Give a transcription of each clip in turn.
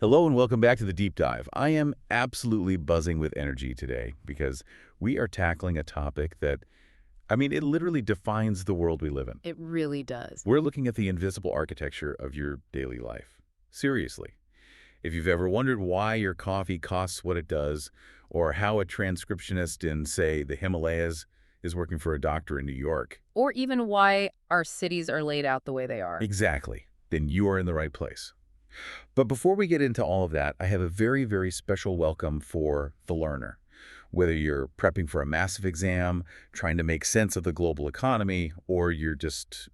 Hello and welcome back to the Deep Dive. I am absolutely buzzing with energy today because we are tackling a topic that, it literally defines the world we live in. It really does. We're looking at the invisible architecture of your daily life. Seriously. If you've ever wondered why your coffee costs what it does, or how a transcriptionist in, say, the Himalayas is working for a doctor in New York. Or even why our cities are laid out the way they are. Exactly. Then you are in the right place. But before we get into all of that, I have a very, very special welcome for the learner. Whether you're prepping for a massive exam, trying to make sense of the global economy, or you're just,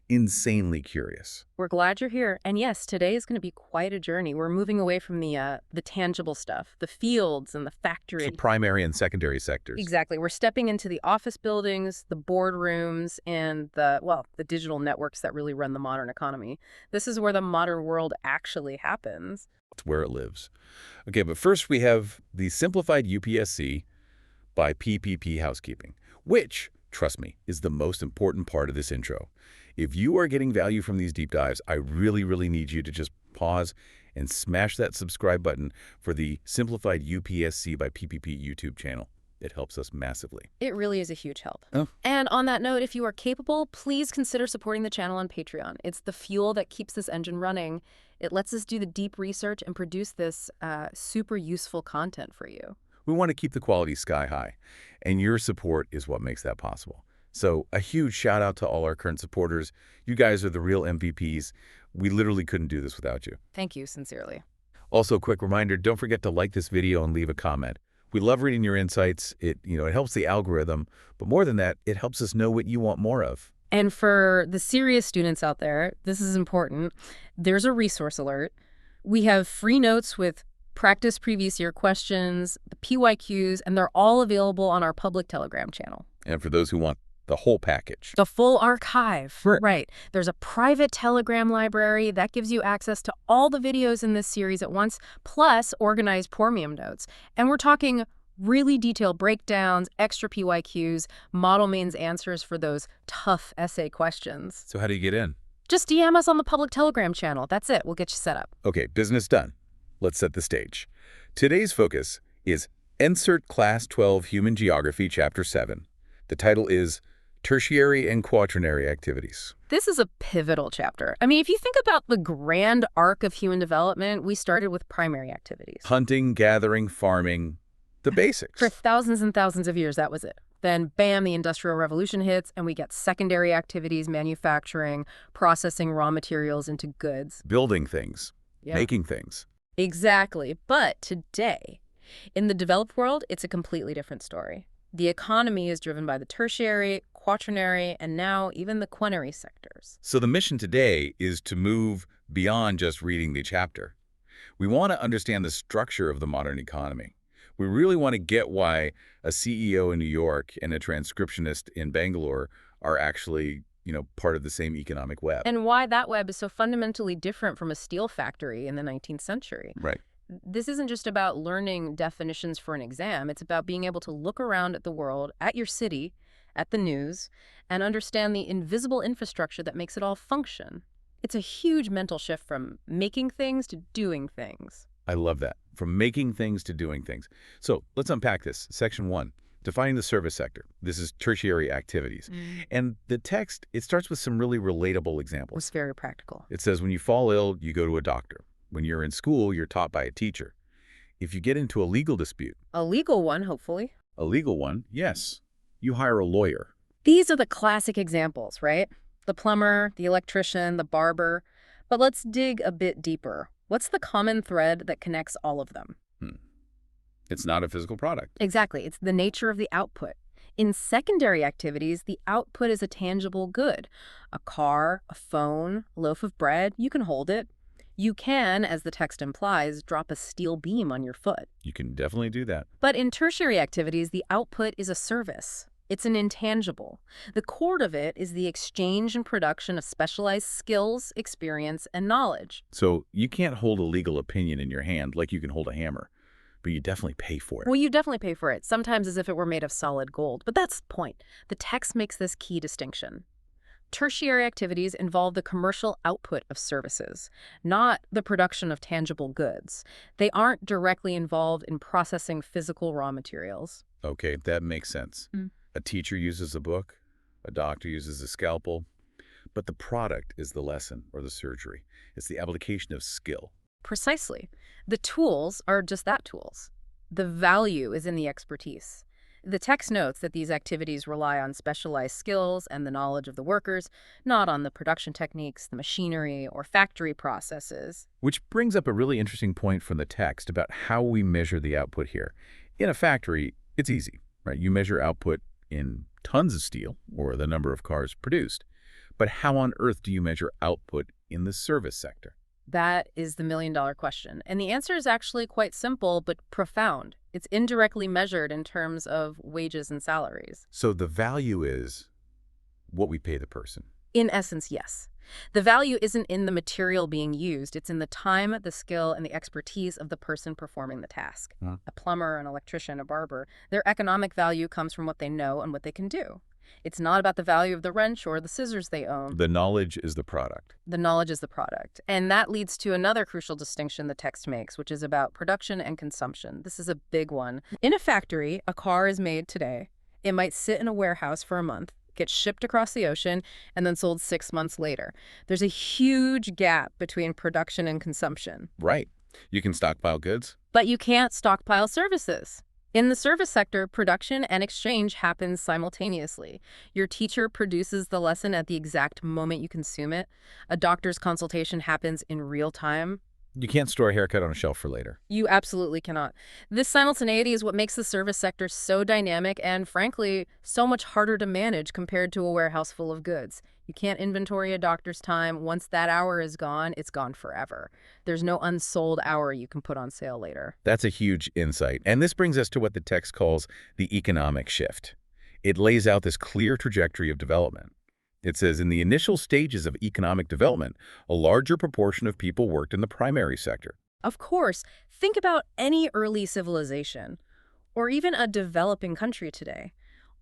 insanely curious. We're glad you're here. And yes, today is going to be quite a journey. We're moving away from the tangible stuff, the fields and the factory. So primary and secondary sectors. Exactly. We're stepping into the office buildings, the boardrooms, and the digital networks that really run the modern economy. This is where the modern world actually happens. It's where it lives. Okay, but first we have the Simplified UPSC by PPP Housekeeping, which, trust me, is the most important part of this intro. If you are getting value from these deep dives, I really, really need you to just pause and smash that subscribe button for the Simplified UPSC by PPP YouTube channel. It helps us massively. It really is a huge help. Oh. And on that note, if you are capable, please consider supporting the channel on Patreon. It's the fuel that keeps this engine running. It lets us do the deep research and produce this super useful content for you. We want to keep the quality sky high, and your support is what makes that possible. So a huge shout out to all our current supporters. You guys are the real MVPs. We literally couldn't do this without you. Thank you sincerely. Also, quick reminder, don't forget to like this video and leave a comment. We love reading your insights. It helps the algorithm, but more than that, it helps us know what you want more of. And for the serious students out there, this is important. There's a resource alert. We have free notes with practice previous year questions, the PYQs, and they're all available on our public Telegram channel. And for those who want the whole package. The full archive. Right. There's a private Telegram library that gives you access to all the videos in this series at once, plus organized premium notes. And we're talking really detailed breakdowns, extra PYQs, model means answers for those tough essay questions. So how do you get in? Just DM us on the public Telegram channel. That's it. We'll get you set up. Okay, business done. Let's set the stage. Today's focus is NCERT Class 12 Human Geography, Chapter 7. The title is Tertiary and Quaternary Activities. This is a pivotal chapter. If you think about the grand arc of human development, we started with primary activities. Hunting, gathering, farming, the basics. For thousands and thousands of years, that was it. Then, bam, the Industrial Revolution hits, and we get secondary activities, manufacturing, processing raw materials into goods. Building things, Yep. making things. Exactly. But today, in the developed world, it's a completely different story. The economy is driven by the tertiary, quaternary, and now even the quinary sectors. So the mission today is to move beyond just reading the chapter. We want to understand the structure of the modern economy. We really want to get why a CEO in New York and a transcriptionist in Bangalore are actually, part of the same economic web. And why that web is so fundamentally different from a steel factory in the 19th century. Right. This isn't just about learning definitions for an exam. It's about being able to look around at the world, at your city, at the news, and understand the invisible infrastructure that makes it all function. It's a huge mental shift from making things to doing things. I love that. From making things to doing things. So let's unpack this. Section 1, defining the service sector. This is tertiary activities. And the text, it starts with some really relatable examples. It's very practical. It says when you fall ill, you go to a doctor. When you're in school, you're taught by a teacher. If you get into a legal dispute. A legal one, hopefully. A legal one, yes. You hire a lawyer. These are the classic examples, right? The plumber, the electrician, the barber. But let's dig a bit deeper. What's the common thread that connects all of them? It's not a physical product. Exactly. It's the nature of the output. In secondary activities, the output is a tangible good. A car, a phone, a loaf of bread, you can hold it. You can, as the text implies, drop a steel beam on your foot. You can definitely do that. But in tertiary activities, the output is a service. It's an intangible. The core of it is the exchange and production of specialized skills, experience, and knowledge. So you can't hold a legal opinion in your hand like you can hold a hammer, but you definitely pay for it. Well, you definitely pay for it, sometimes as if it were made of solid gold. But that's the point. The text makes this key distinction. Tertiary activities involve the commercial output of services, not the production of tangible goods. They aren't directly involved in processing physical raw materials. Okay, that makes sense. Mm. A teacher uses a book, a doctor uses a scalpel, but the product is the lesson or the surgery. It's the application of skill. Precisely. The tools are just that, tools. The value is in the expertise. The text notes that these activities rely on specialized skills and the knowledge of the workers, not on the production techniques, the machinery, or factory processes. Which brings up a really interesting point from the text about how we measure the output here. In a factory, it's easy, right? You measure output in tons of steel, or the number of cars produced. But how on earth do you measure output in the service sector? That is the million-dollar question. And the answer is actually quite simple but profound. It's indirectly measured in terms of wages and salaries. So the value is what we pay the person. In essence, yes. The value isn't in the material being used. It's in the time, the skill, and the expertise of the person performing the task. A plumber, an electrician, a barber. Their economic value comes from what they know and what they can do. It's not about the value of the wrench or the scissors they own. The knowledge is the product. The knowledge is the product. And that leads to another crucial distinction the text makes, which is about production and consumption. This is a big one. In a factory, a car is made today. It might sit in a warehouse for a month, get shipped across the ocean, and then sold 6 months later. There's a huge gap between production and consumption. Right. You can stockpile goods. But you can't stockpile services. In the service sector, production and exchange happens simultaneously. Your teacher produces the lesson at the exact moment you consume it. A doctor's consultation happens in real time. You can't store a haircut on a shelf for later. You absolutely cannot. This simultaneity is what makes the service sector so dynamic and, frankly, so much harder to manage compared to a warehouse full of goods. You can't inventory a doctor's time. Once that hour is gone, it's gone forever. There's no unsold hour you can put on sale later. That's a huge insight. And this brings us to what the text calls the economic shift. It lays out this clear trajectory of development. It says, in the initial stages of economic development, a larger proportion of people worked in the primary sector. Of course, think about any early civilization, or even a developing country today.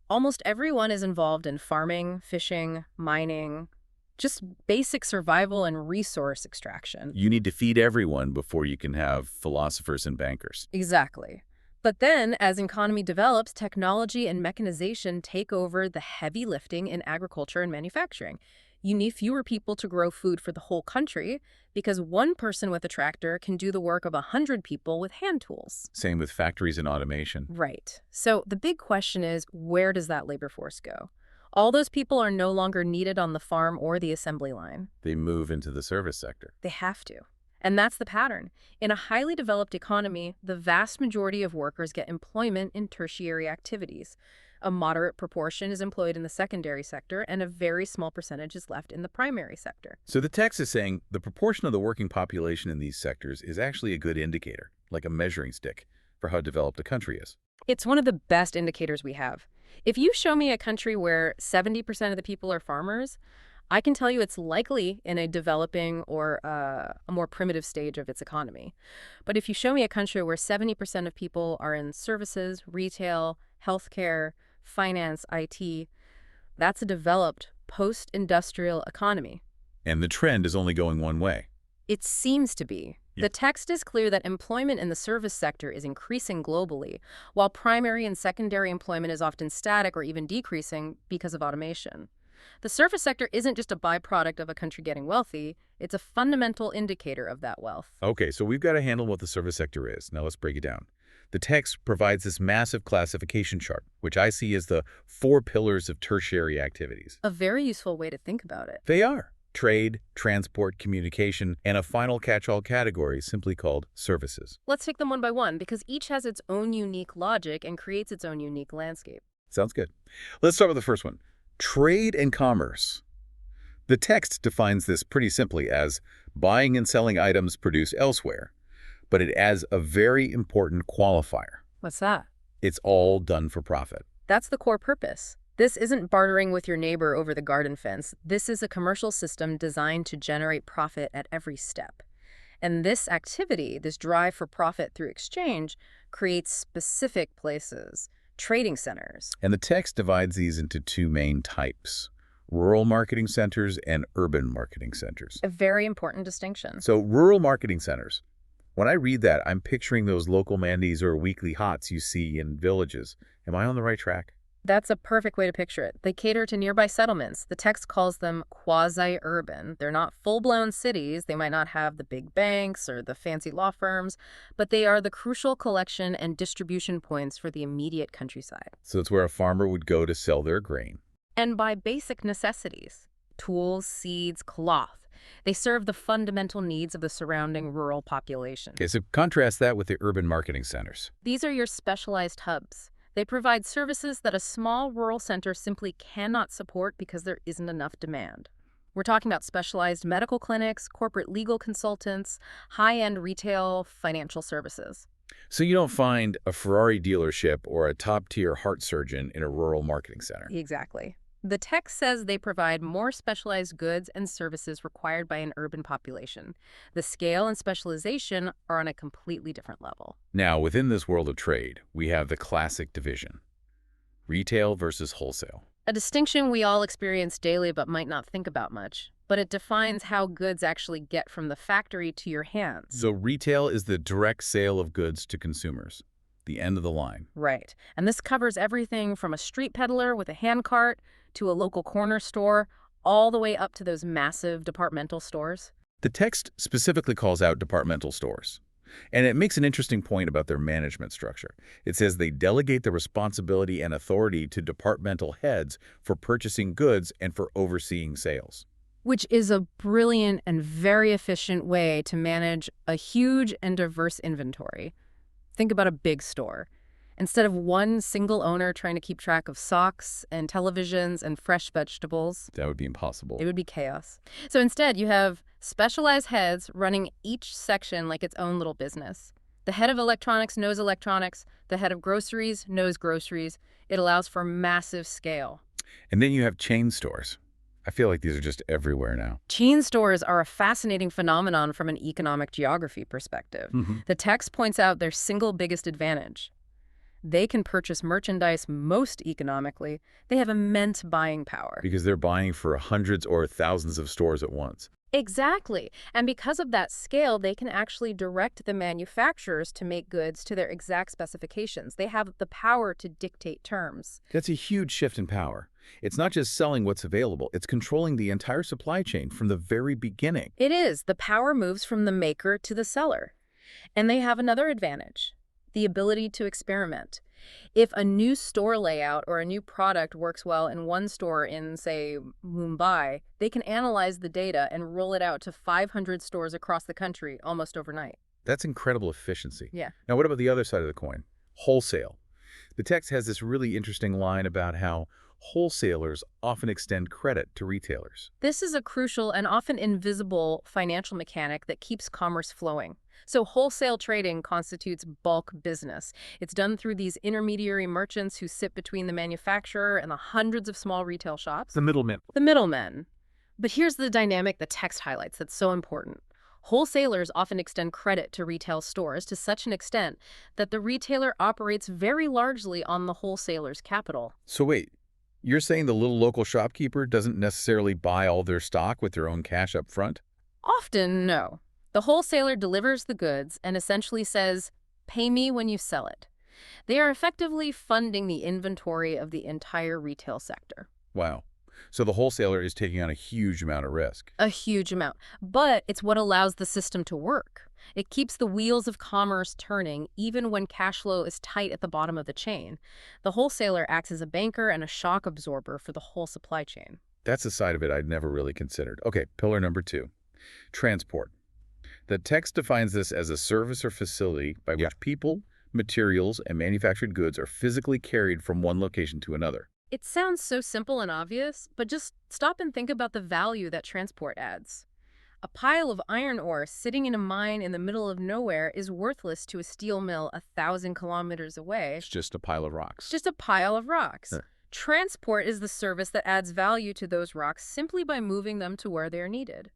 Almost everyone is involved in farming, fishing, mining, just basic survival and resource extraction. You need to feed everyone before you can have philosophers and bankers. Exactly. But then, as economy develops, technology and mechanization take over the heavy lifting in agriculture and manufacturing. You need fewer people to grow food for the whole country because one person with a tractor can do the work of 100 people with hand tools. Same with factories and automation. Right. So the big question is, where does that labor force go? All those people are no longer needed on the farm or the assembly line. They move into the service sector. They have to. And that's the pattern. In a highly developed economy, the vast majority of workers get employment in tertiary activities. A moderate proportion is employed in the secondary sector, and a very small percentage is left in the primary sector. So the text is saying the proportion of the working population in these sectors is actually a good indicator, like a measuring stick, for how developed a country is. It's one of the best indicators we have. If you show me a country where 70% of the people are farmers, I can tell you it's likely in a developing or a more primitive stage of its economy. But if you show me a country where 70% of people are in services, retail, healthcare, finance, IT, that's a developed post-industrial economy. And the trend is only going one way. It seems to be. Yeah. The text is clear that employment in the service sector is increasing globally, while primary and secondary employment is often static or even decreasing because of automation. The service sector isn't just a byproduct of a country getting wealthy, it's a fundamental indicator of that wealth. Okay, so we've got to handle what the service sector is. Now let's break it down. The text provides this massive classification chart, which I see as the 4 pillars of tertiary activities. A very useful way to think about it. They are trade, transport, communication, and a final catch-all category simply called services. Let's take them one by one, because each has its own unique logic and creates its own unique landscape. Sounds good. Let's start with the first one. Trade and commerce. The text defines this pretty simply as buying and selling items produced elsewhere, but it adds a very important qualifier. What's that? It's all done for profit. That's the core purpose. This isn't bartering with your neighbor over the garden fence. This is a commercial system designed to generate profit at every step. And this activity, this drive for profit through exchange, creates specific places, trading centers. And the text divides these into 2 main types: rural marketing centers and urban marketing centers. A very important distinction. So rural marketing centers. When I read that, I'm picturing those local mandis or weekly hots you see in villages. Am I on the right track? That's a perfect way to picture it. They cater to nearby settlements. The text calls them quasi-urban. They're not full-blown cities. They might not have the big banks or the fancy law firms, but they are the crucial collection and distribution points for the immediate countryside. So it's where a farmer would go to sell their grain. And buy basic necessities: tools, seeds, cloth. They serve the fundamental needs of the surrounding rural population. Okay, so contrast that with the urban marketing centers. These are your specialized hubs. They provide services that a small rural center simply cannot support because there isn't enough demand. We're talking about specialized medical clinics, corporate legal consultants, high-end retail, financial services. So you don't find a Ferrari dealership or a top-tier heart surgeon in a rural marketing center. Exactly. The text says they provide more specialized goods and services required by an urban population. The scale and specialization are on a completely different level. Now, within this world of trade, we have the classic division: retail versus wholesale. A distinction we all experience daily but might not think about much, but it defines how goods actually get from the factory to your hands. So retail is the direct sale of goods to consumers, the end of the line. Right. And this covers everything from a street peddler with a handcart to a local corner store, all the way up to those massive departmental stores. The text specifically calls out departmental stores. And it makes an interesting point about their management structure. It says they delegate the responsibility and authority to departmental heads for purchasing goods and for overseeing sales. Which is a brilliant and very efficient way to manage a huge and diverse inventory. Think about a big store. Instead of one single owner trying to keep track of socks and televisions and fresh vegetables, That would be impossible. it would be chaos. So instead, you have specialized heads running each section like its own little business. The head of electronics knows electronics. The head of groceries knows groceries. It allows for massive scale. And then you have chain stores. I feel like these are just everywhere now. Chain stores are a fascinating phenomenon from an economic geography perspective. The text points out their single biggest advantage. They can purchase merchandise most economically. They have immense buying power. Because they're buying for hundreds or thousands of stores at once. Exactly. And because of that scale, they can actually direct the manufacturers to make goods to their exact specifications. They have the power to dictate terms. That's a huge shift in power. It's not just selling what's available, it's controlling the entire supply chain from the very beginning. It is. The power moves from the maker to the seller. And they have another advantage: the ability to experiment. If a new store layout or a new product works well in one store in, say, Mumbai, they can analyze the data and roll it out to 500 stores across the country almost overnight. That's incredible efficiency. Yeah. Now, what about the other side of the coin? Wholesale. The text has this really interesting line about how wholesalers often extend credit to retailers. This is a crucial and often invisible financial mechanic that keeps commerce flowing. So wholesale trading constitutes bulk business. It's done through these intermediary merchants who sit between the manufacturer and the hundreds of small retail shops. The middlemen. The middlemen. But here's the dynamic the text highlights that's so important. Wholesalers often extend credit to retail stores to such an extent that the retailer operates very largely on the wholesaler's capital. So wait, you're saying the little local shopkeeper doesn't necessarily buy all their stock with their own cash up front? Often, no. The wholesaler delivers the goods and essentially says, "Pay me when you sell it." They are effectively funding the inventory of the entire retail sector. Wow. So the wholesaler is taking on a huge amount of risk. A huge amount. But it's what allows the system to work. It keeps the wheels of commerce turning even when cash flow is tight at the bottom of the chain. The wholesaler acts as a banker and a shock absorber for the whole supply chain. That's a side of it I'd never really considered. Okay, pillar number 2, transport. The text defines this as a service or facility by which people, materials, and manufactured goods are physically carried from one location to another. It sounds so simple and obvious, but just stop and think about the value that transport adds. A pile of iron ore sitting in a mine in the middle of nowhere is worthless to a steel mill 1,000 kilometers away. It's just a pile of rocks. Just a pile of rocks. Sure. Transport is the service that adds value to those rocks simply by moving them to where they are needed.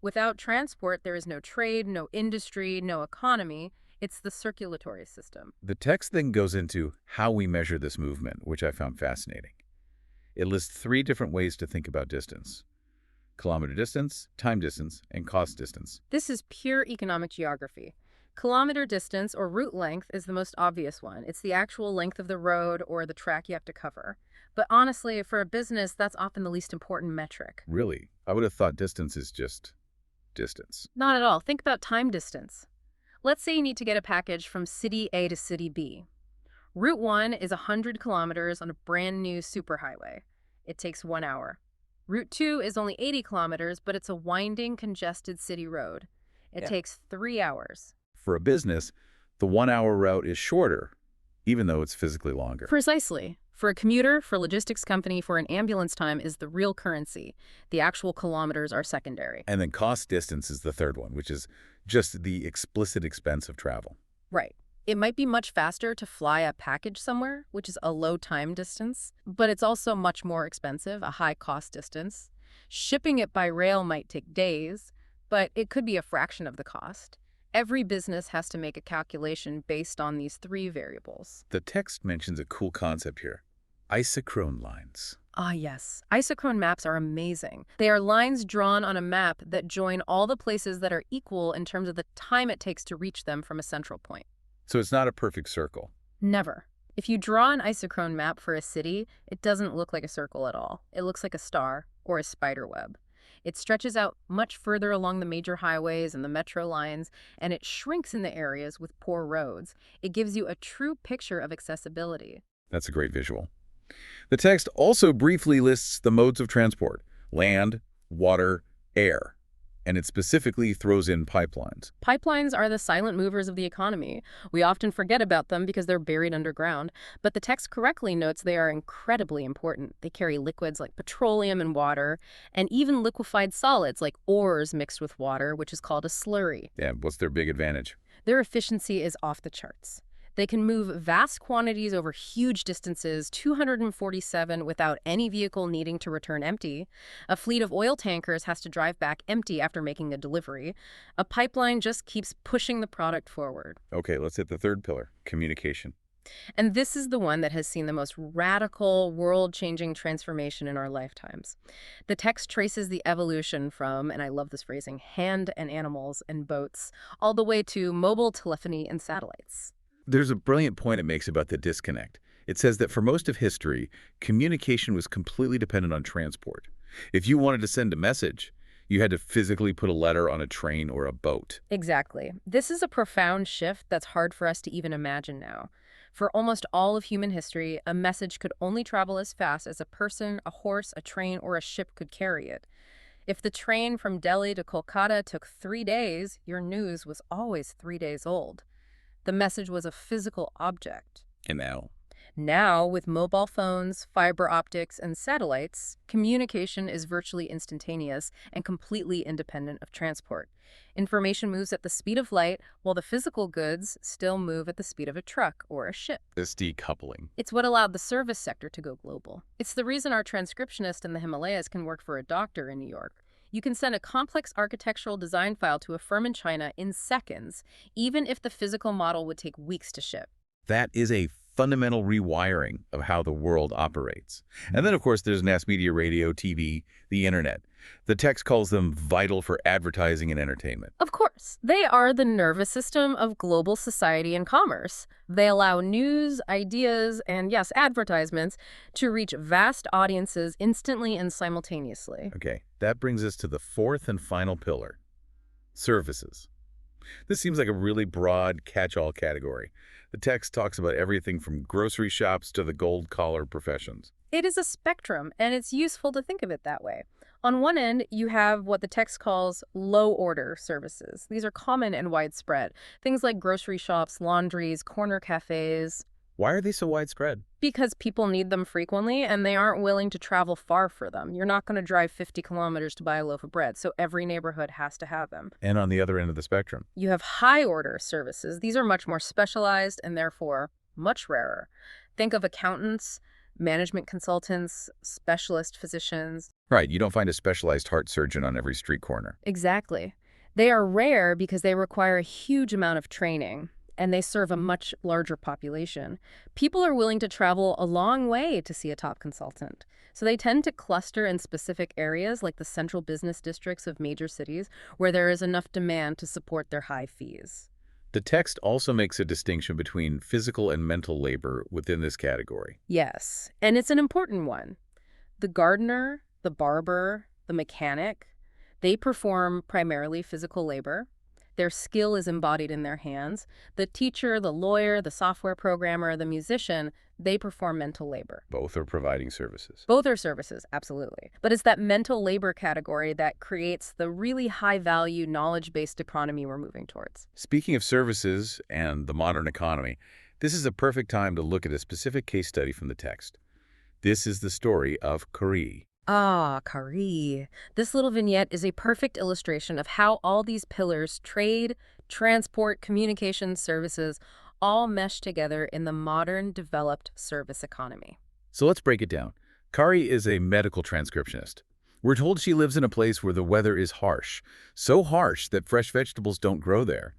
Without transport, there is no trade, no industry, no economy. It's the circulatory system. The text then goes into how we measure this movement, which I found fascinating. It lists 3 different ways to think about distance: kilometer distance, time distance, and cost distance. This is pure economic geography. Kilometer distance, or route length, is the most obvious one. It's the actual length of the road or the track you have to cover. But honestly, for a business, that's often the least important metric. Really? I would have thought distance is just distance. Not at all. Think about time distance. Let's say you need to get a package from city A to city B. Route 1 is 100 kilometers on a brand new superhighway. It takes 1 hour. Route 2 is only 80 kilometers, but it's a winding, congested city road. It takes 3 hours. For a business, the 1-hour route is shorter, even though it's physically longer. Precisely. For a commuter, for a logistics company, for an ambulance, time is the real currency. The actual kilometers are secondary. And then cost distance is the third one, which is just the explicit expense of travel. Right. It might be much faster to fly a package somewhere, which is a low time distance, but it's also much more expensive, a high cost distance. Shipping it by rail might take days, but it could be a fraction of the cost. Every business has to make a calculation based on these 3 variables. The text mentions a cool concept here: isochrone lines. Ah, yes. Isochrone maps are amazing. They are lines drawn on a map that join all the places that are equal in terms of the time it takes to reach them from a central point. So it's not a perfect circle. Never. If you draw an isochrone map for a city, it doesn't look like a circle at all. It looks like a star or a spider web. It stretches out much further along the major highways and the metro lines, and it shrinks in the areas with poor roads. It gives you a true picture of accessibility. That's a great visual. The text also briefly lists the modes of transport: land, water, air. And it specifically throws in pipelines. Pipelines are the silent movers of the economy. We often forget about them because they're buried underground, but the text correctly notes they are incredibly important. They carry liquids like petroleum and water, and even liquefied solids like ores mixed with water, which is called a slurry. Yeah, what's their big advantage? Their efficiency is off the charts. They can move vast quantities over huge distances, 247 without any vehicle needing to return empty. A fleet of oil tankers has to drive back empty after making a delivery. A pipeline just keeps pushing the product forward. Okay, let's hit the third pillar: communication. And this is the one that has seen the most radical, world-changing transformation in our lifetimes. The text traces the evolution from, and I love this phrasing, hand and animals and boats, all the way to mobile telephony and satellites. There's a brilliant point it makes about the disconnect. It says that for most of history, communication was completely dependent on transport. If you wanted to send a message, you had to physically put a letter on a train or a boat. Exactly. This is a profound shift that's hard for us to even imagine now. For almost all of human history, a message could only travel as fast as a person, a horse, a train, or a ship could carry it. If the train from Delhi to Kolkata took 3 days, your news was always 3 days old. The message was a physical object. And now? Now, with mobile phones, fiber optics, and satellites, communication is virtually instantaneous and completely independent of transport. Information moves at the speed of light, while the physical goods still move at the speed of a truck or a ship. This decoupling. It's what allowed the service sector to go global. It's the reason our transcriptionist in the Himalayas can work for a doctor in New York. You can send a complex architectural design file to a firm in China in seconds, even if the physical model would take weeks to ship. That is a fundamental rewiring of how the world operates. And then, of course, there's mass media, radio, TV, the internet. The text calls them vital for advertising and entertainment. Of course, they are the nervous system of global society and commerce. They allow news, ideas, and yes, advertisements to reach vast audiences instantly and simultaneously. Okay, that brings us to the fourth and final pillar: services. This seems like a really broad catch-all category. The text talks about everything from grocery shops to the gold-collar professions. It is a spectrum, and it's useful to think of it that way. On one end, you have what the text calls low-order services. These are common and widespread. Things like grocery shops, laundries, corner cafes. Why are they so widespread? Because people need them frequently, and they aren't willing to travel far for them. You're not going to drive 50 kilometers to buy a loaf of bread, so every neighborhood has to have them. And on the other end of the spectrum? You have high-order services. These are much more specialized and therefore much rarer. Think of accountants, management consultants, specialist physicians. Right, you don't find a specialized heart surgeon on every street corner. Exactly. They are rare because they require a huge amount of training. and they serve a much larger population. People are willing to travel a long way to see a top consultant. So they tend to cluster in specific areas like the central business districts of major cities where there is enough demand to support their high fees. The text also makes a distinction between physical and mental labor within this category. Yes, and it's an important one. The gardener, the barber, the mechanic, they perform primarily physical labor. Their skill is embodied in their hands. The teacher, the lawyer, the software programmer, the musician, they perform mental labor. Both are providing services. Both are services, absolutely. But it's that mental labor category that creates the really high-value, knowledge-based economy we're moving towards. Speaking of services and the modern economy, this is a perfect time to look at a specific case study from the text. This is the story of Quinary. Ah, Kari. This little vignette is a perfect illustration of how all these pillars, trade, transport, communication, services, all mesh together in the modern, developed service economy. So let's break it down. Kari is a medical transcriptionist. We're told she lives in a place where the weather is harsh, so harsh that fresh vegetables don't grow there.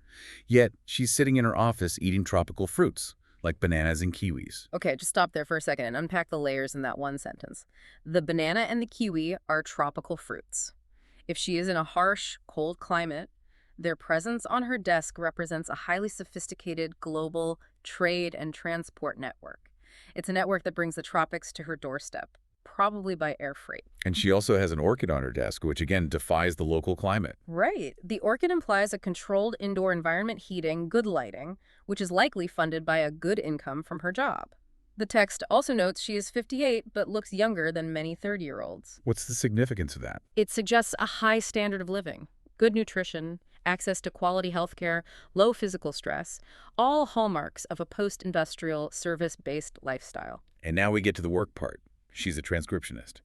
Yet she's sitting in her office eating tropical fruits, like bananas and kiwis. Okay, just stop there for a second and unpack the layers in that one sentence. The banana and the kiwi are tropical fruits. If she is in a harsh, cold climate, their presence on her desk represents a highly sophisticated global trade and transport network. It's a network that brings the tropics to her doorstep, probably by air freight. And she also has an orchid on her desk, which again defies the local climate. Right. The orchid implies a controlled indoor environment heating, good lighting, which is likely funded by a good income from her job. The text also notes she is 58 but looks younger than many 30-year-olds. What's the significance of that? It suggests a high standard of living, good nutrition, access to quality healthcare, low physical stress, all hallmarks of a post-industrial, service-based lifestyle. And now we get to the work part. She's a transcriptionist.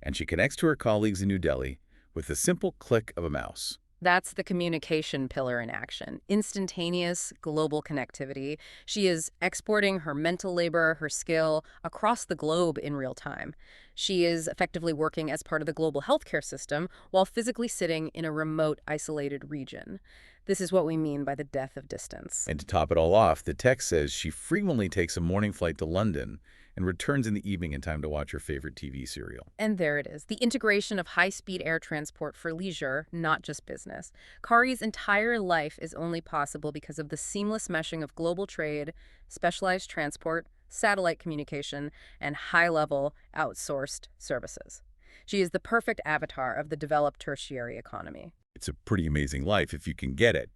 And she connects to her colleagues in New Delhi with the simple click of a mouse. That's the communication pillar in action. Instantaneous global connectivity. She is exporting her mental labor, her skill, across the globe in real time. She is effectively working as part of the global healthcare system while physically sitting in a remote, isolated region. This is what we mean by the death of distance. And to top it all off, the text says she frequently takes a morning flight to London and returns in the evening in time to watch her favorite TV serial. And there it is, the integration of high-speed air transport for leisure, not just business. Kari's entire life is only possible because of the seamless meshing of global trade, specialized transport, satellite communication, and high-level outsourced services. She is the perfect avatar of the developed tertiary economy. It's a pretty amazing life if you can get it.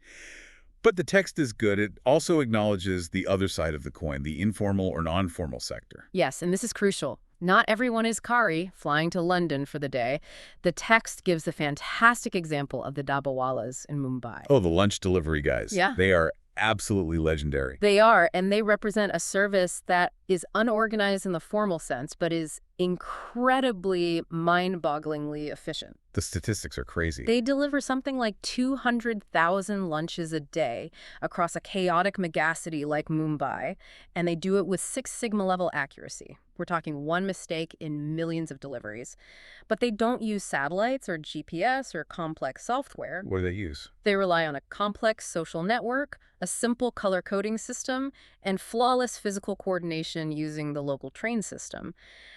But the text is good. It also acknowledges the other side of the coin, the informal or non-formal sector. Yes, and this is crucial. Not everyone is Kari, flying to London for the day. The text gives a fantastic example of the Dabbawalas in Mumbai. Oh, the lunch delivery guys. Yeah. They are absolutely legendary. They are, and they represent a service that is unorganized in the formal sense, but is incredibly mind-bogglingly efficient. The statistics are crazy. They deliver something like 200,000 lunches a day across a chaotic megacity like Mumbai, and they do it with Six Sigma level accuracy. We're talking one mistake in millions of deliveries. But they don't use satellites or GPS or complex software. What do they use? They rely on a complex social network, a simple color coding system, and flawless physical coordination using the local train system.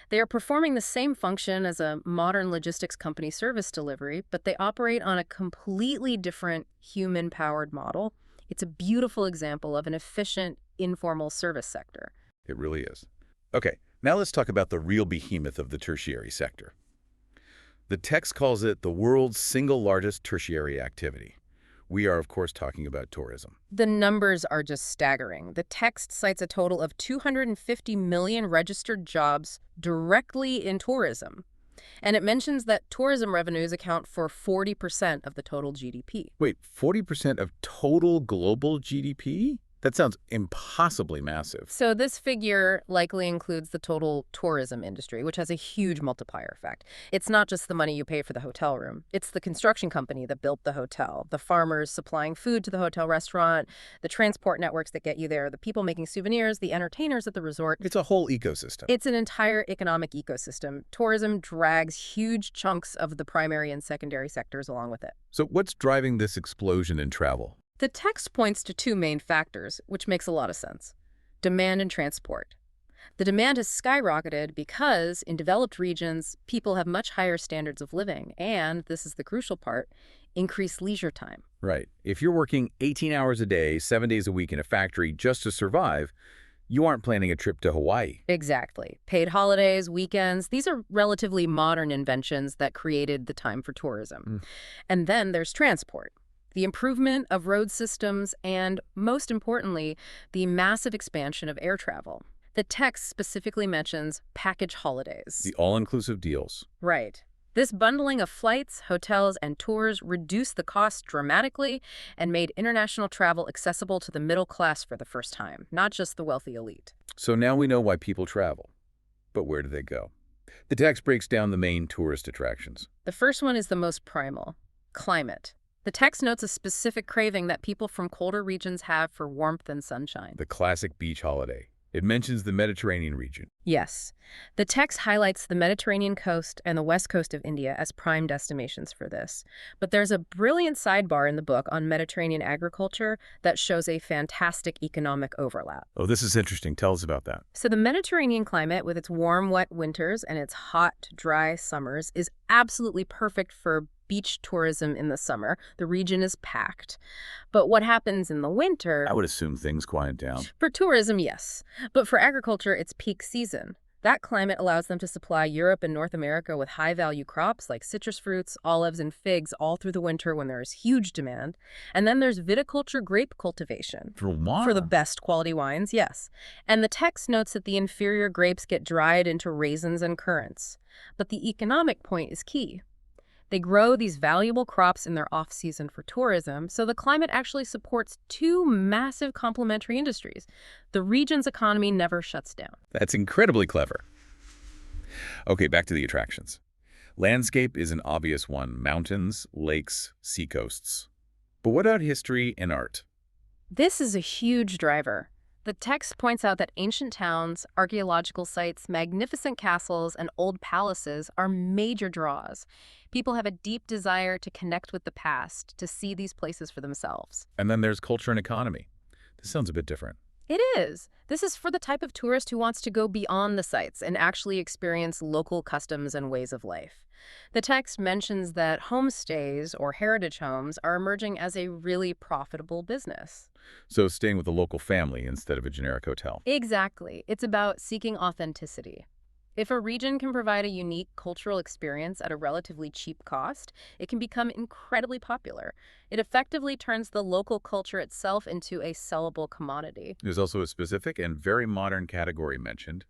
They are performing the same function as a modern logistics company service delivery, but they operate on a completely different human-powered model. It's a beautiful example of an efficient, informal service sector. It really is. Okay, now let's talk about the real behemoth of the tertiary sector. The text calls it the world's single largest tertiary activity. We are, of course, talking about tourism. The numbers are just staggering. The text cites a total of 250 million registered jobs directly in tourism. And it mentions that tourism revenues account for 40% of the total GDP. Wait, 40% of total global GDP? That sounds impossibly massive. So this figure likely includes the total tourism industry, which has a huge multiplier effect. It's not just the money you pay for the hotel room. It's the construction company that built the hotel, the farmers supplying food to the hotel restaurant, the transport networks that get you there, the people making souvenirs, the entertainers at the resort. It's a whole ecosystem. It's an entire economic ecosystem. Tourism drags huge chunks of the primary and secondary sectors along with it. So what's driving this explosion in travel? The text points to two main factors, which makes a lot of sense: demand and transport. The demand has skyrocketed because, in developed regions, people have much higher standards of living and, this is the crucial part, increased leisure time. Right. If you're working 18 hours a day, 7 days a week in a factory just to survive, you aren't planning a trip to Hawaii. Exactly. Paid holidays, weekends, these are relatively modern inventions that created the time for tourism. And then there's transport. The improvement of road systems and, most importantly, the massive expansion of air travel. The text specifically mentions package holidays. The all-inclusive deals. Right. This bundling of flights, hotels, and tours reduced the cost dramatically and made international travel accessible to the middle class for the first time, not just the wealthy elite. So now we know why people travel. But where do they go? The text breaks down the main tourist attractions. The first one is the most primal: climate. The text notes a specific craving that people from colder regions have for warmth and sunshine. The classic beach holiday. It mentions the Mediterranean region. Yes. The text highlights the Mediterranean coast and the west coast of India as prime destinations for this. But there's a brilliant sidebar in the book on Mediterranean agriculture that shows a fantastic economic overlap. Oh, this is interesting. Tell us about that. So the Mediterranean climate, with its warm, wet winters and its hot, dry summers, is absolutely perfect for beach tourism in the summer. The region is packed. But what happens in the winter? I would assume things quiet down. For tourism, yes. But for agriculture, it's peak season. That climate allows them to supply Europe and North America with high-value crops like citrus fruits, olives, and figs all through the winter when there is huge demand. And then there's viticulture, grape cultivation. For wine? For the best quality wines, yes. And the text notes that the inferior grapes get dried into raisins and currants. But the economic point is key. They grow these valuable crops in their off-season for tourism, so the climate actually supports two massive complementary industries. The region's economy never shuts down. That's incredibly clever. Okay, back to the attractions. Landscape is an obvious one: mountains, lakes, seacoasts. But what about history and art? This is a huge driver. The text points out that ancient towns, archaeological sites, magnificent castles, and old palaces are major draws. People have a deep desire to connect with the past, to see these places for themselves. And then there's culture and economy. This sounds a bit different. It is. This is for the type of tourist who wants to go beyond the sites and actually experience local customs and ways of life. The text mentions that homestays, or heritage homes, are emerging as a really profitable business. So staying with a local family instead of a generic hotel. Exactly. It's about seeking authenticity. If a region can provide a unique cultural experience at a relatively cheap cost, it can become incredibly popular. It effectively turns the local culture itself into a sellable commodity. There's also a specific and very modern category mentioned: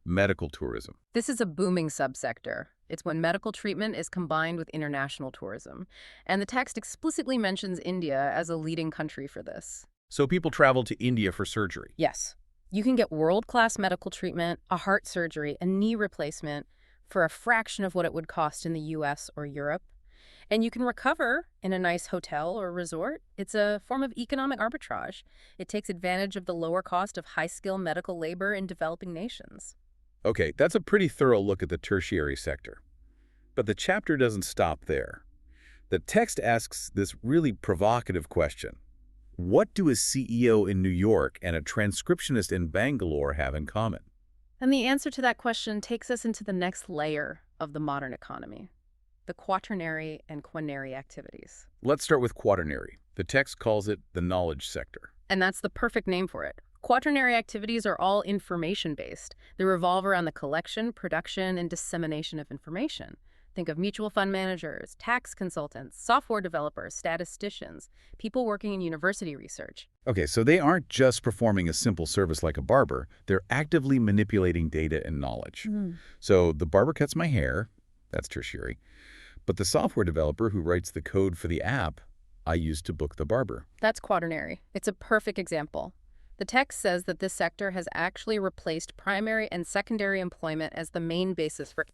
medical tourism. This is a booming subsector. It's when medical treatment is combined with international tourism. And the text explicitly mentions India as a leading country for this. So people travel to India for surgery. Yes. You can get world-class medical treatment, a heart surgery, a knee replacement for a fraction of what it would cost in the US or Europe. And you can recover in a nice hotel or resort. It's a form of economic arbitrage. It takes advantage of the lower cost of high-skill medical labor in developing nations. Okay, that's a pretty thorough look at the tertiary sector. But the chapter doesn't stop there. The text asks this really provocative question: what do a CEO in New York and a transcriptionist in Bangalore have in common? And the answer to that question takes us into the next layer of the modern economy: the quaternary and quinary activities. Let's start with quaternary. The text calls it the knowledge sector. And that's the perfect name for it. Quaternary activities are all information-based. They revolve around the collection, production, and dissemination of information. Think of mutual fund managers, tax consultants, software developers, statisticians, people working in university research. Okay, so they aren't just performing a simple service like a barber. They're actively manipulating data and knowledge. So the barber cuts my hair. That's tertiary. But the software developer who writes the code for the app I use to book the barber. That's quaternary. It's a perfect example. The text says that this sector has actually replaced primary and secondary employment as the main basis for...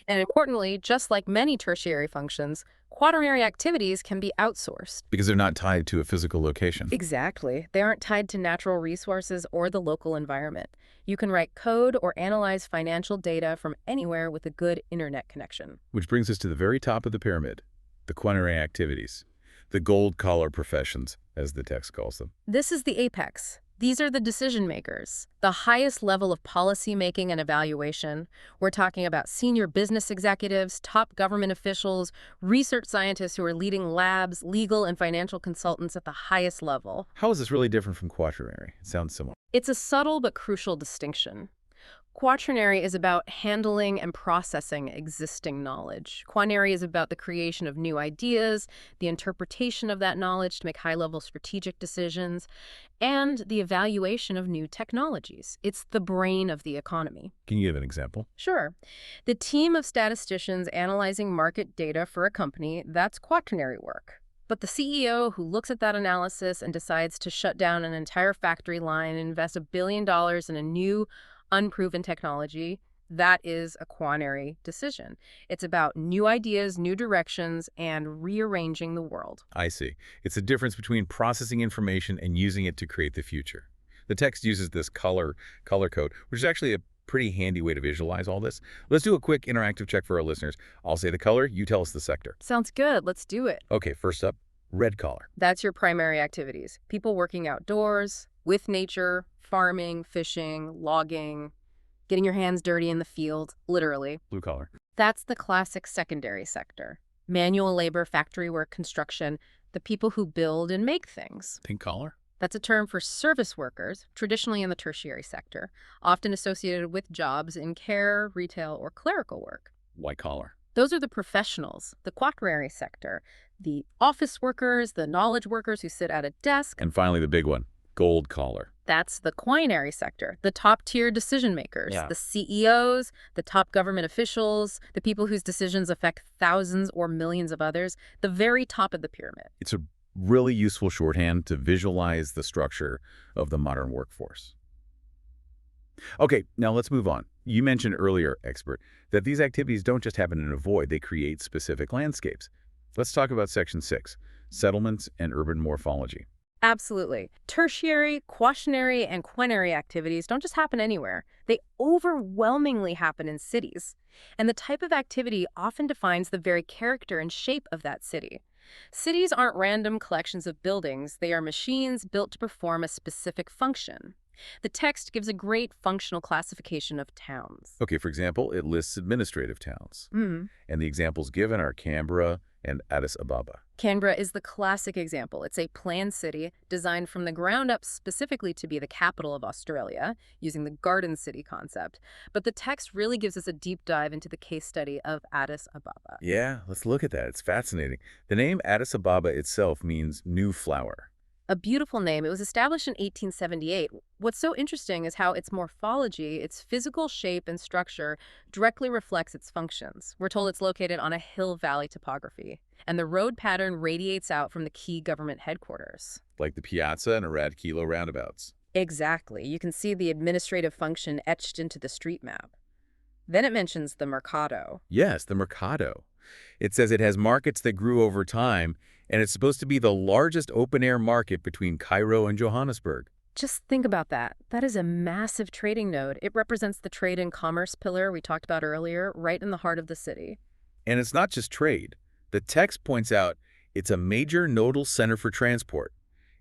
And importantly, just like many tertiary functions, quaternary activities can be outsourced. Because they're not tied to a physical location. Exactly. They aren't tied to natural resources or the local environment. You can write code or analyze financial data from anywhere with a good internet connection. Which brings us to the very top of the pyramid: the quinary activities. The gold-collar professions, as the text calls them. This is the apex. These are the decision makers, the highest level of policy making and evaluation. We're talking about senior business executives, top government officials, research scientists who are leading labs, legal and financial consultants at the highest level. How is this really different from Quaternary? It sounds similar. It's a subtle but crucial distinction. Quaternary is about handling and processing existing knowledge. Quinary is about the creation of new ideas, the interpretation of that knowledge to make high-level strategic decisions, and the evaluation of new technologies. It's the brain of the economy. Can you give an example? Sure. The team of statisticians analyzing market data for a company, that's quaternary work. But the CEO who looks at that analysis and decides to shut down an entire factory line and invest $1 billion in a new, unproven technology, that is a quinary decision. It's about new ideas, new directions, and rearranging the world. I see. It's the difference between processing information and using it to create the future. The text uses this color code, which is actually a pretty handy way to visualize all this. Let's do a quick interactive check for our listeners. I'll say the color, you tell us the sector. Sounds good. Let's do it. Okay, first up, red collar. That's your primary activities. People working outdoors, with nature, farming, fishing, logging, getting your hands dirty in the field, literally. Blue collar. That's the classic secondary sector. Manual labor, factory work, construction, the people who build and make things. Pink collar. That's a term for service workers, traditionally in the tertiary sector, often associated with jobs in care, retail, or clerical work. White collar. Those are the professionals, the quaternary sector, the office workers, the knowledge workers who sit at a desk. And finally, the big one, gold collar. That's the quinary sector, the top-tier decision makers, the CEOs, the top government officials, the people whose decisions affect thousands or millions of others, the very top of the pyramid. It's a really useful shorthand to visualize the structure of the modern workforce. Okay, now let's move on. You mentioned earlier, expert, that these activities don't just happen in a void, they create specific landscapes. Let's talk about Section 6, Settlements and Urban Morphology. Absolutely. Tertiary, quaternary, and quinary activities don't just happen anywhere. They overwhelmingly happen in cities. And the type of activity often defines the very character and shape of that city. Cities aren't random collections of buildings. They are machines built to perform a specific function. The text gives a great functional classification of towns. Okay, for example, it lists administrative towns. Mm. And the examples given are Canberra and Addis Ababa. Canberra is the classic example. It's a planned city designed from the ground up specifically to be the capital of Australia, using the Garden City concept. But the text really gives us a deep dive into the case study of Addis Ababa. Yeah, let's look at that. It's fascinating. The name Addis Ababa itself means new flower. A beautiful name. It was established in 1878. What's so interesting is how its morphology, its physical shape and structure, directly reflects its functions. We're told it's located on a hill-valley topography, and the road pattern radiates out from the key government headquarters. Like the Piazza and Arad Kilo roundabouts. Exactly. You can see the administrative function etched into the street map. Then it mentions the Mercado. Yes, the Mercado. It says it has markets that grew over time, and it's supposed to be the largest open-air market between Cairo and Johannesburg. Just think about that. That is a massive trading node. It represents the trade and commerce pillar we talked about earlier, right in the heart of the city. And it's not just trade. The text points out it's a major nodal center for transport.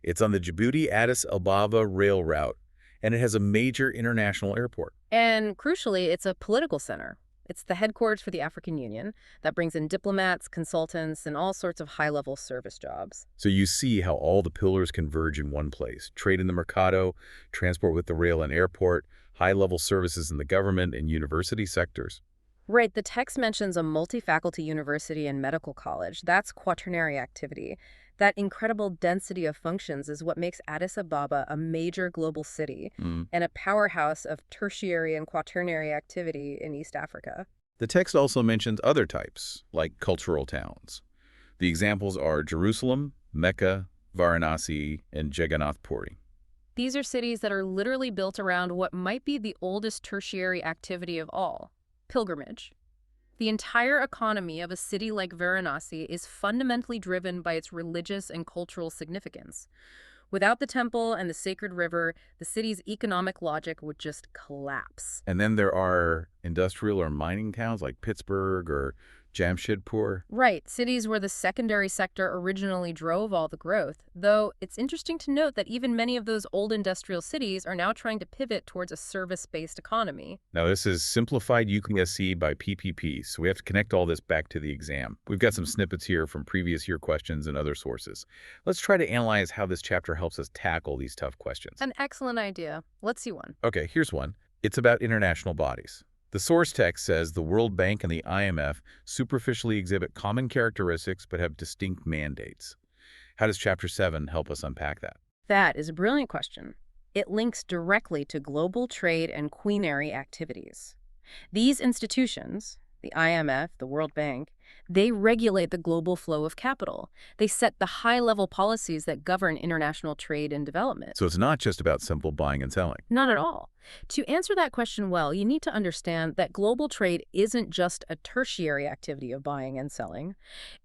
It's on the Djibouti-Addis Ababa rail route, and it has a major international airport. And crucially, it's a political center. It's the headquarters for the African Union that brings in diplomats, consultants, and all sorts of high-level service jobs. So you see how all the pillars converge in one place. Trade in the Mercado, transport with the rail and airport, high-level services in the government and university sectors. Right, the text mentions a multi-faculty university and medical college. That's quaternary activity. That incredible density of functions is what makes Addis Ababa a major global city and a powerhouse of tertiary and quaternary activity in East Africa. The text also mentions other types, like cultural towns. The examples are Jerusalem, Mecca, Varanasi, and Jagannath Puri. These are cities that are literally built around what might be the oldest tertiary activity of all, pilgrimage. The entire economy of a city like Varanasi is fundamentally driven by its religious and cultural significance. Without the temple and the sacred river, the city's economic logic would just collapse. And then there are industrial or mining towns like Pittsburgh or Jamshedpur. Right, cities where the secondary sector originally drove all the growth, though it's interesting to note that even many of those old industrial cities are now trying to pivot towards a service-based economy. Now, this is Simplified UPSC by PPP, so we have to connect all this back to the exam. We've got some snippets here from previous year questions and other sources. Let's try to analyze how this chapter helps us tackle these tough questions. An excellent idea. Let's see one. Okay, here's one. It's about international bodies. The source text says the World Bank and the IMF superficially exhibit common characteristics but have distinct mandates. How does Chapter 7 help us unpack that? That is a brilliant question. It links directly to global trade and Quinary activities. These institutions, the IMF, the World Bank, they regulate the global flow of capital. They set the high-level policies that govern international trade and development. So it's not just about simple buying and selling. Not at all. To answer that question well, you need to understand that global trade isn't just a tertiary activity of buying and selling.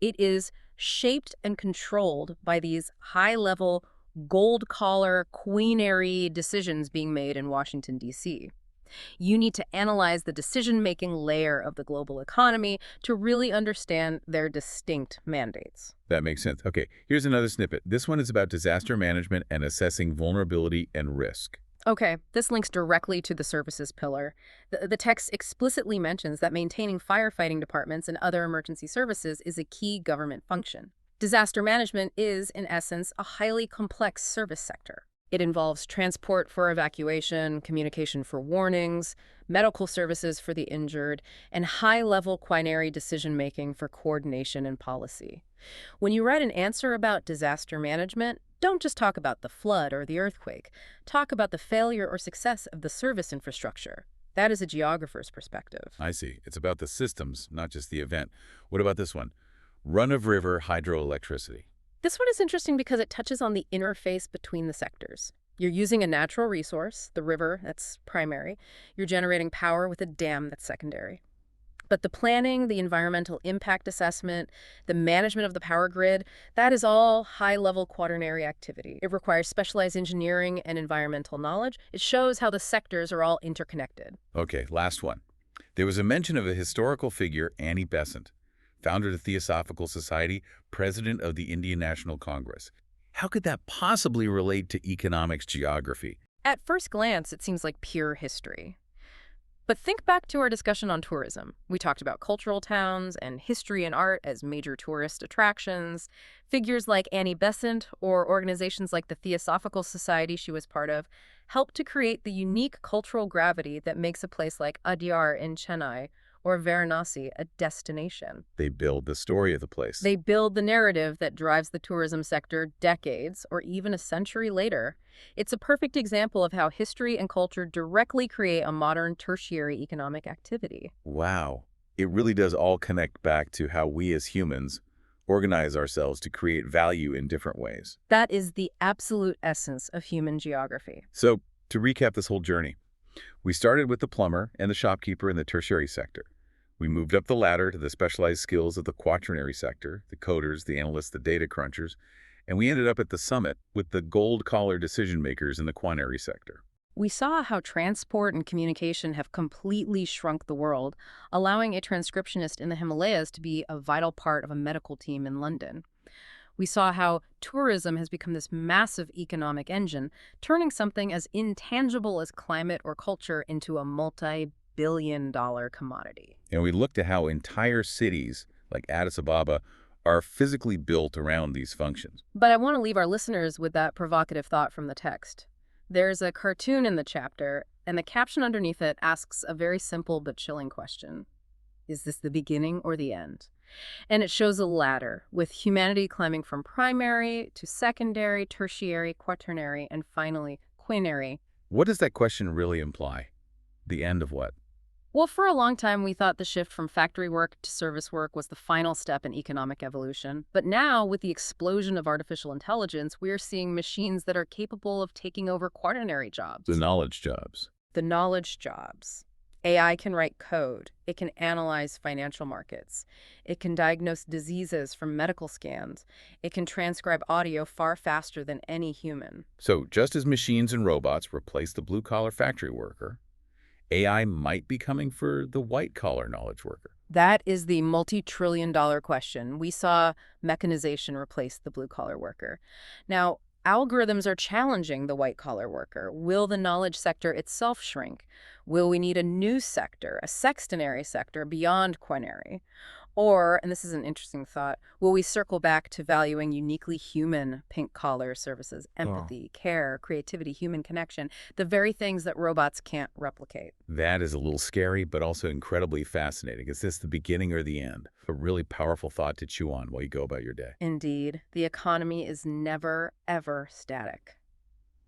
It is shaped and controlled by these high-level, gold-collar, Quinary decisions being made in Washington, D.C. You need to analyze the decision-making layer of the global economy to really understand their distinct mandates. That makes sense. Okay, here's another snippet. This one is about disaster management and assessing vulnerability and risk. Okay, this links directly to the services pillar. The text explicitly mentions that maintaining firefighting departments and other emergency services is a key government function. Disaster management is, in essence, a highly complex service sector. It involves transport for evacuation, communication for warnings, medical services for the injured, and high-level Quinary decision-making for coordination and policy. When you write an answer about disaster management, don't just talk about the flood or the earthquake. Talk about the failure or success of the service infrastructure. That is a geographer's perspective. I see. It's about the systems, not just the event. What about this one? Run-of-river hydroelectricity. This one is interesting because it touches on the interface between the sectors. You're using a natural resource, the river, that's primary. You're generating power with a dam, that's secondary. But the planning, the environmental impact assessment, the management of the power grid, that is all high-level quaternary activity. It requires specialized engineering and environmental knowledge. It shows how the sectors are all interconnected. Okay, last one. There was a mention of a historical figure, Annie Besant, founder of the Theosophical Society, president of the Indian National Congress. How could that possibly relate to economics geography? At first glance, it seems like pure history. But think back to our discussion on tourism. We talked about cultural towns and history and art as major tourist attractions. Figures like Annie Besant or organizations like the Theosophical Society she was part of helped to create the unique cultural gravity that makes a place like Adyar in Chennai or Varanasi a destination. They build the story of the place. They build the narrative that drives the tourism sector decades or even a century later. It's a perfect example of how history and culture directly create a modern tertiary economic activity. Wow. It really does all connect back to how we as humans organize ourselves to create value in different ways. That is the absolute essence of human geography. So, to recap this whole journey, we started with the plumber and the shopkeeper in the tertiary sector. We moved up the ladder to the specialized skills of the quaternary sector, the coders, the analysts, the data crunchers, and we ended up at the summit with the gold-collar decision-makers in the quinary sector. We saw how transport and communication have completely shrunk the world, allowing a transcriptionist in the Himalayas to be a vital part of a medical team in London. We saw how tourism has become this massive economic engine, turning something as intangible as climate or culture into a multi-billion-dollar commodity. And we looked at how entire cities, like Addis Ababa, are physically built around these functions. But I want to leave our listeners with that provocative thought from the text. There's a cartoon in the chapter, and the caption underneath it asks a very simple but chilling question. Is this the beginning or the end? And it shows a ladder, with humanity climbing from primary to secondary, tertiary, quaternary, and finally, quinary. What does that question really imply? The end of what? Well, for a long time, we thought the shift from factory work to service work was the final step in economic evolution. But now, with the explosion of artificial intelligence, we are seeing machines that are capable of taking over quaternary jobs. The knowledge jobs. The knowledge jobs. AI can write code. It can analyze financial markets. It can diagnose diseases from medical scans. It can transcribe audio far faster than any human. So just as machines and robots replace the blue-collar factory worker, AI might be coming for the white-collar knowledge worker. That is the multi-trillion-dollar question. We saw mechanization replace the blue-collar worker. Now, algorithms are challenging the white-collar worker. Will the knowledge sector itself shrink? Will we need a new sector, a sextonary sector beyond Quinary? Or, and this is an interesting thought, will we circle back to valuing uniquely human pink-collar services, empathy, care, creativity, human connection, the very things that robots can't replicate? That is a little scary, but also incredibly fascinating. Is this the beginning or the end? A really powerful thought to chew on while you go about your day. Indeed, the economy is never, ever static.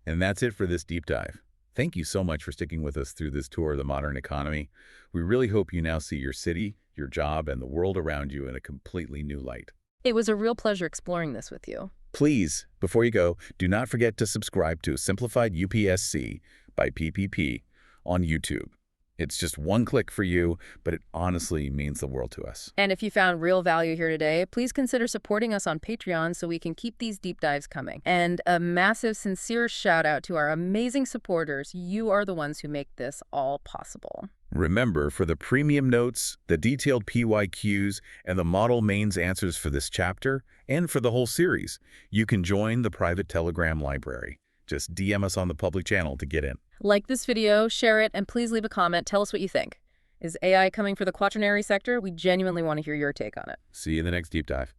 And that's it for this deep dive. Thank you so much for sticking with us through this tour of the modern economy. We really hope you now see your city, your job, and the world around you in a completely new light. It was a real pleasure exploring this with you. Please, before you go, do not forget to subscribe to Simplified UPSC by PPP on YouTube. It's just one click for you, but it honestly means the world to us. And if you found real value here today, please consider supporting us on Patreon so we can keep these deep dives coming. And a massive, sincere shout out to our amazing supporters. You are the ones who make this all possible. Remember, for the premium notes, the detailed PYQs, and the model mains answers for this chapter, and for the whole series, you can join the private Telegram library. Just DM us on the public channel to get in. Like this video, share it, and please leave a comment. Tell us what you think. Is AI coming for the Quaternary sector? We genuinely want to hear your take on it. See you in the next deep dive.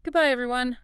Goodbye, everyone.